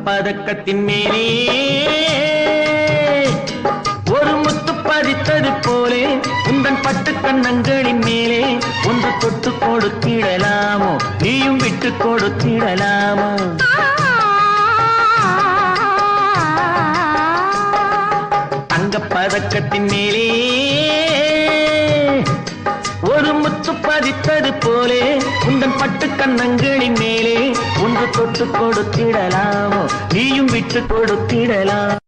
பதக்கத்தின் மேலே ஒரு முத்து பதித்தது போலே உந்தன் பட்டு கண்ணங்களின் மேலே ஒன்று தொட்டு கொடுத்திடலாமோ நீயும் விட்டு கொடுத்திடலாமோ தங்க பதக்கத்தின் மேலே ஒரு முத்து பதித்தது போலே உந்தன் பட்டு கண்ணங்களின் மேலே ஒன்று தொட்டு கொடுத்திடலாமோ நீயும் விட்டு கொடுத்திடலாம்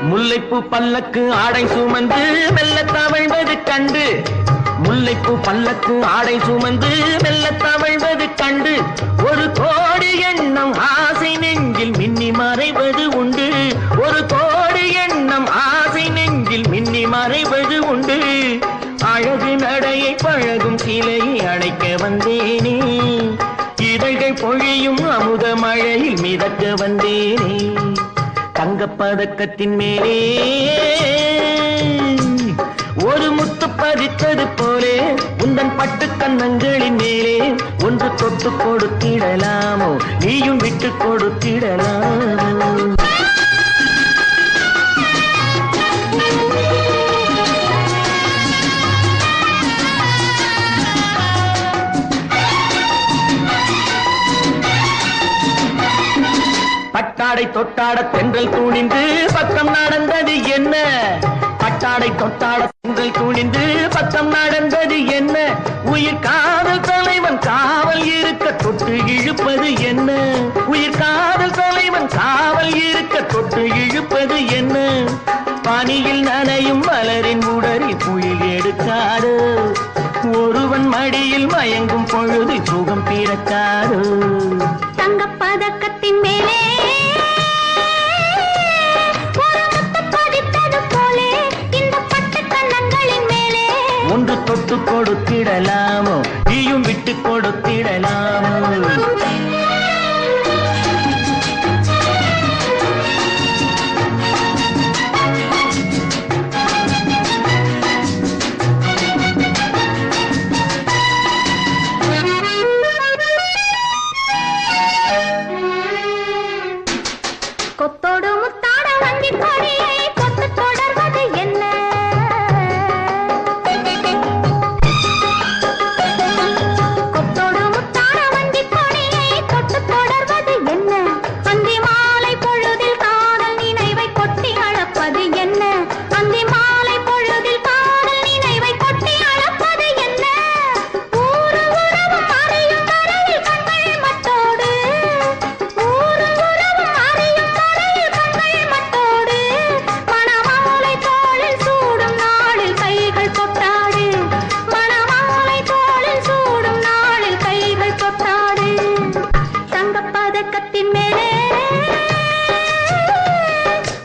முல்லைப்பூ பல்லக்கு ஆடை சுமந்து மெல்ல தவழ்வது கண்டு முல்லைப்பூ பல்லக்கு ஆடை சுமந்து மெல்ல தவழ்வது கண்டு ஒரு கோடி எண்ணம் ஆசை நெஞ்சில் மின்னி மறைவது உண்டு ஒரு கோடி எண்ணம் ஆசை நெஞ்சில் மின்னி மறைவது உண்டு அழகு நடையை பழகும் சிலையை அழைக்க வந்தேனே இதழ்கள் பொழியும் அமுத மழையில் மிதக்க வந்தேனே தங்கப்பதக்கத்தின் மேலே ஒரு முத்து பதித்தது போலே உந்தன் பட்டு கண்ணங்களின் மேலே ஒன்று தொட்டு கொடுத்திடலாமோ நீயும் விட்டு கொடுத்திடலாமோ பட்டாடை தொட்டாட தென்றல் துணிந்து பக்கம் நடந்தது என்ன பட்டாடை தொட்டாட தென்றல் துணிந்து பக்கம் நடந்தது என்ன உயிர் காதல் தலைவன் காவல் இருக்க தொட்டு இழுப்பது என்ன உயிர் காதல் தலைவன் காவல் இருக்க தொட்டு இழுப்பது என்ன பனியில் நனையும் மலரின் உடறி புயல் எடுக்காது ஒருவன் மடியில் மயங்கும் பொழுது சுகம் பிறக்காது தங்கப்பதக்கத்தின் மேலே ஒன்று தொட்டு கொடுத்திடலாமோ நீயும் விட்டு கொடுத்திடலாமோ கொத்தோடு முத்தாட வண்டி கொடியை கொத்து தொடர்வது என்ன கொத்தோடு முத்தாட வண்டி கொடியை கொத்து தொடர்வது என்ன அந்தி மாலை பொழுதில் காதல் நினைவை கொட்டி அளப்பது என்ன அந்தி மாலை பொழுதில் காதல் நினைவை கொட்டி அளப்பது என்ன ஊரு உறவும் அறியும் வரையில் கண்கள் மட்டோடு ஊரு உறவும் அறியும் வரையில் கண்கள் மட்டோடு மணமாலை தோளில் சூடும் நாளில் கைகள் கொட்டாடு மணமாலை தோளில் சூடும் நாளில் கைகள் கொட்டாடு தங்கப்பதக்கத்தின் மேலே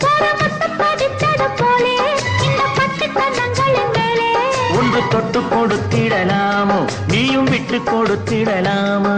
ஒரு முத்து பதித்தது போலே இந்த பட்டு கண்ணங்களின் மேலே ஒன்று தொட்டு கொடுத்திடலாமோ நீயும் விட்டு கொடுத்திடலாமோ